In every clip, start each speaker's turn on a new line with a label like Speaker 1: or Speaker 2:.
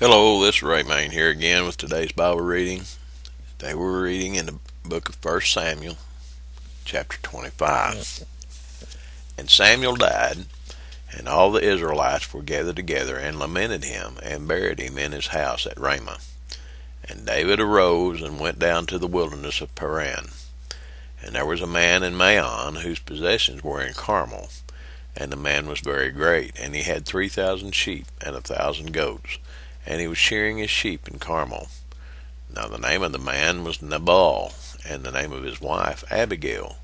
Speaker 1: Hello, this is Ray Main here again with today's Bible reading. Today we're reading in the book of 1 Samuel, chapter 25. And Samuel died, and all the Israelites were gathered together and lamented him and buried him in his house at Ramah. And David arose and went down to the wilderness of Paran. And there was a man in Maon whose possessions were in Carmel. And the man was very great, and he had 3,000 sheep and 1,000 goats. And he was shearing his sheep in Carmel. Now the name of the man was Nabal, and the name of his wife Abigail.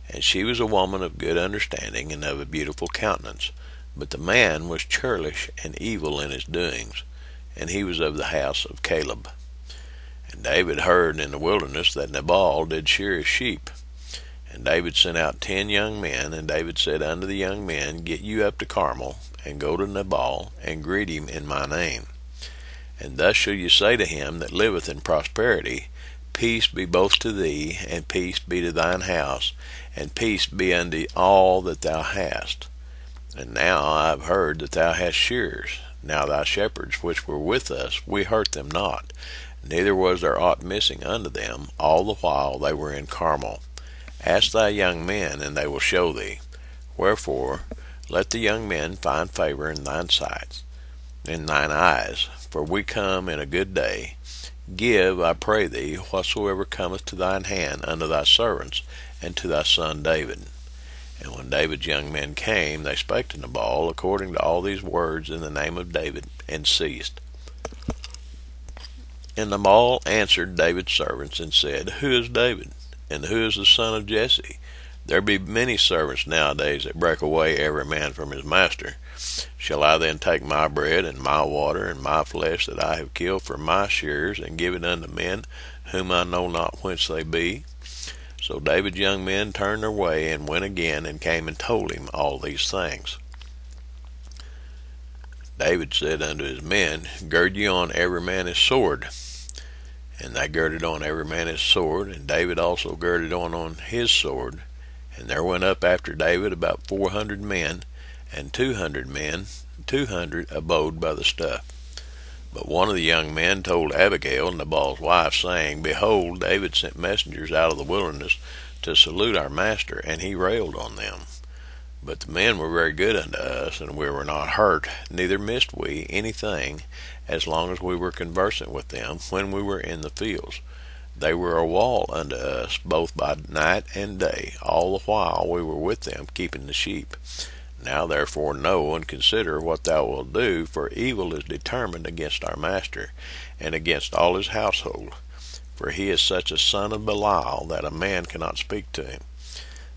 Speaker 1: And she was a woman of good understanding and of a beautiful countenance. But the man was churlish and evil in his doings, and he was of the house of Caleb. And David heard in the wilderness that Nabal did shear his sheep. And David sent out 10 young men, and David said unto the young men, Get you up to Carmel, and go to Nabal, and greet him in my name. And thus shall you say to him that liveth in prosperity, Peace be both to thee, and peace be to thine house, and peace be unto all that thou hast. And now I have heard that thou hast shearers. Now thy shepherds which were with us, we hurt them not, neither was there aught missing unto them, all the while they were in Carmel. Ask thy young men, and they will show thee. Wherefore, let the young men find favor in thine sight, in thine eyes, for we come in a good day. Give, I pray thee, whatsoever cometh to thine hand unto thy servants, and to thy son David. And when David's young men came, they spake to Nabal according to all these words in the name of David, and ceased. And Nabal answered David's servants, and said, Who is David? And who is the son of Jesse? There be many servants nowadays that break away every man from his master. Shall I then take my bread and my water and my flesh that I have killed for my shearers, and give it unto men whom I know not whence they be? So David's young men turned their way, and went again, and came and told him all these things. David said unto his men, Gird ye on every man his sword. And they girded on every man his sword, and David also girded on his sword. And there went up after David about 400 men, and 200 abode by the stuff. But one of the young men told Abigail, Nabal's wife, saying, Behold, David sent messengers out of the wilderness to salute our master, and he railed on them. But the men were very good unto us, and we were not hurt, neither missed we anything, as long as we were conversant with them when we were in the fields. They were a wall unto us, both by night and day, all the while we were with them keeping the sheep. Now therefore know and consider what thou wilt do, for evil is determined against our master, and against all his household. For he is such a son of Belial, that a man cannot speak to him.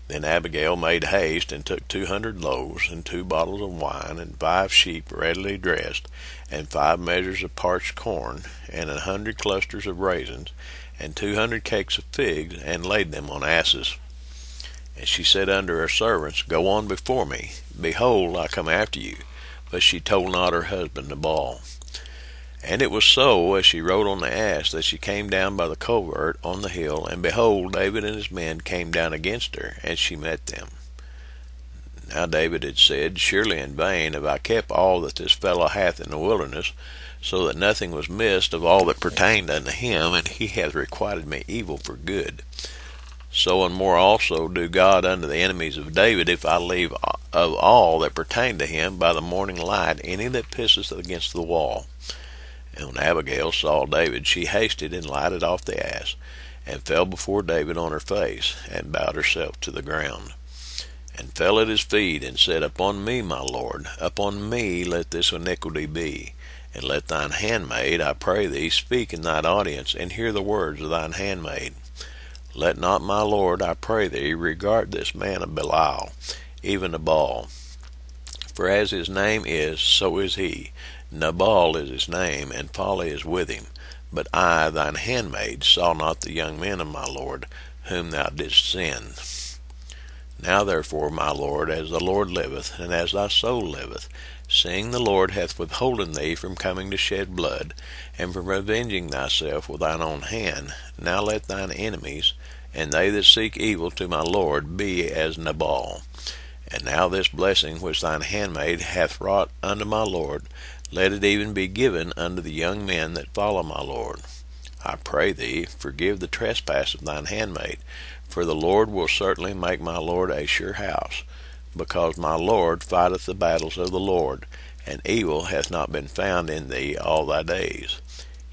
Speaker 1: Then Abigail made haste, and took 200 loaves, and 2 bottles of wine, and 5 sheep readily dressed, and 5 measures of parched corn, and 100 clusters of raisins, and 200 cakes of figs, and laid them on asses. And she said unto her servants, Go on before me, behold, I come after you. But she told not her husband Nabal. And it was so, as she rode on the ass, that she came down by the covert on the hill, and behold, David and his men came down against her, and she met them. Now David had said, Surely in vain have I kept all that this fellow hath in the wilderness, so that nothing was missed of all that pertained unto him, and he hath requited me evil for good. So and more also do God unto the enemies of David, if I leave of all that pertained to him by the morning light any that pisseth against the wall. And when Abigail saw David, she hasted and lighted off the ass, and fell before David on her face, and bowed herself to the ground, and fell at his feet, and said, Upon me, my lord, upon me let this iniquity be, and let thine handmaid, I pray thee, speak in thine audience, and hear the words of thine handmaid. Let not my lord, I pray thee, regard this man of Belial, even Nabal. For as his name is, so is he. Nabal is his name, and folly is with him. But I, thine handmaid, saw not the young men of my lord, whom thou didst send. Now therefore, my lord, as the Lord liveth, and as thy soul liveth, seeing the Lord hath withholden thee from coming to shed blood, and from avenging thyself with thine own hand, now let thine enemies, and they that seek evil to my lord, be as Nabal. And now this blessing which thine handmaid hath wrought unto my lord, let it even be given unto the young men that follow my Lord. I pray thee, forgive the trespass of thine handmaid, for the Lord will certainly make my Lord a sure house, because my Lord fighteth the battles of the Lord, and evil hath not been found in thee all thy days.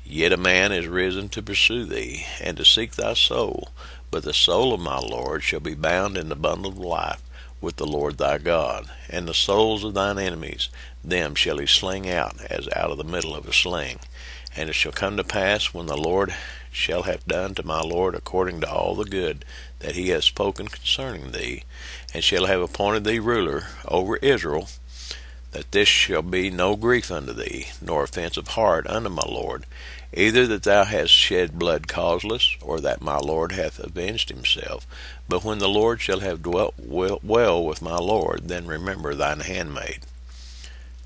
Speaker 1: Yet a man is risen to pursue thee, and to seek thy soul, but the soul of my Lord shall be bound in the bundle of life with the Lord thy God, and the souls of thine enemies, them shall he sling out as out of the middle of a sling. And it shall come to pass, when the Lord shall have done to my Lord according to all the good that he hath spoken concerning thee, and shall have appointed thee ruler over Israel, that this shall be no grief unto thee, nor offense of heart unto my Lord, either that thou hast shed blood causeless, or that my Lord hath avenged himself. But when the Lord shall have dwelt well with my Lord, then remember thine handmaid.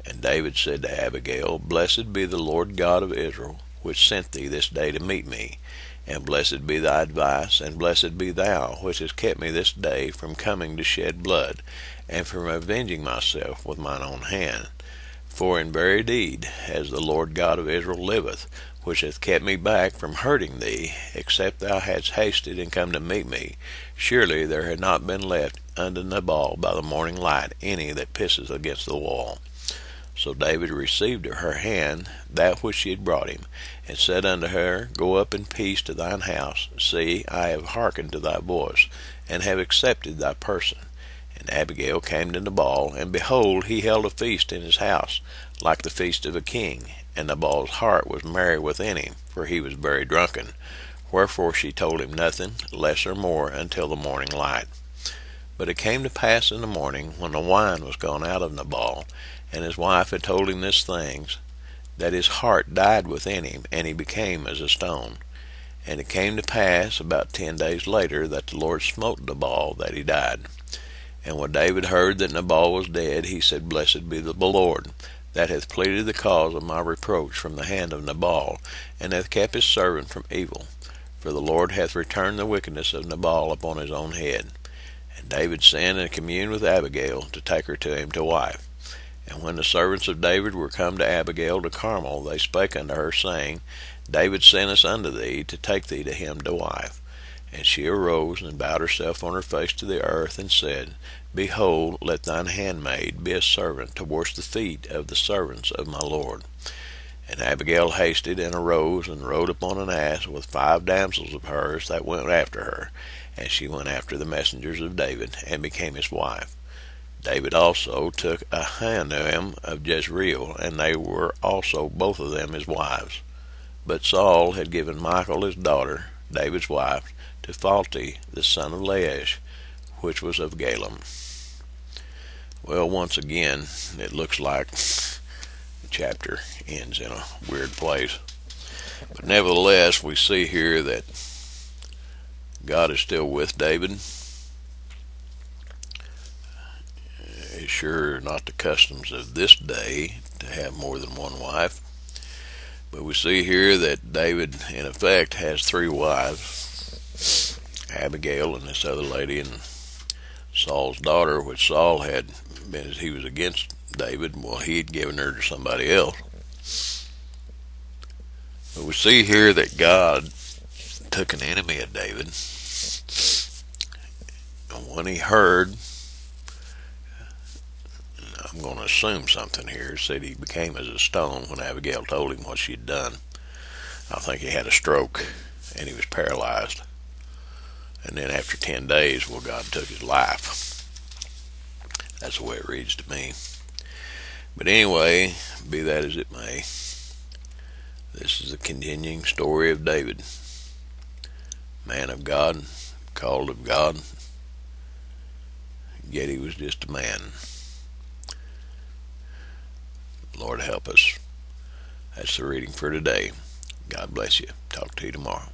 Speaker 1: And David said to Abigail, Blessed be the Lord God of Israel, which sent thee this day to meet me. And blessed be thy advice, and blessed be thou, which hast kept me this day from coming to shed blood, and from avenging myself with mine own hand. For in very deed, as the Lord God of Israel liveth, which hath kept me back from hurting thee, except thou hadst hasted and come to meet me, surely there had not been left unto Nabal by the morning light any that pisses against the wall. So David received of her hand that which she had brought him, and said unto her, Go up in peace to thine house. See, I have hearkened to thy voice, and have accepted thy person. And Abigail came to Nabal, and behold, he held a feast in his house, like the feast of a king. And Nabal's heart was merry within him, for he was very drunken. Wherefore she told him nothing, less or more, until the morning light. But it came to pass in the morning, when the wine was gone out of Nabal, and his wife had told him these things, that his heart died within him, and he became as a stone. And it came to pass about 10 days later, that the Lord smote Nabal, that he died. And when David heard that Nabal was dead, he said, Blessed be the Lord, that hath pleaded the cause of my reproach from the hand of Nabal, and hath kept his servant from evil. For the Lord hath returned the wickedness of Nabal upon his own head. And David sent and communed with Abigail, to take her to him to wife. And when the servants of David were come to Abigail to Carmel, they spake unto her, saying, David sent us unto thee, to take thee to him to wife. And she arose, and bowed herself on her face to the earth, and said, Behold, let thine handmaid be a servant to wash the feet of the servants of my Lord. And Abigail hasted, and arose, and rode upon an ass, with 5 damsels of hers that went after her. And she went after the messengers of David, and became his wife. David also took Ahinoam of Jezreel, and they were also both of them his wives. But Saul had given Michal his daughter, David's wife, to Phalti, the son of Laish, which was of Galem. Well, once again, it looks like the chapter ends in a weird place. But nevertheless, we see here that God is still with David. It's sure not the customs of this day to have more than one wife. But we see here that David, in effect, has 3 wives. Abigail and this other lady, and Saul's daughter, which Saul had been, as he was against David, well, he had given her to somebody else. But we see here that God took an enemy of David, and when he heard, I'm going to assume something here, said he became as a stone when Abigail told him what she had done. I think he had a stroke, and he was paralyzed. And then after 10 days, well, God took his life. That's the way it reads to me. But anyway, be that as it may, this is the continuing story of David. Man of God, called of God, yet he was just a man. Lord help us. That's the reading for today. God bless you. Talk to you tomorrow.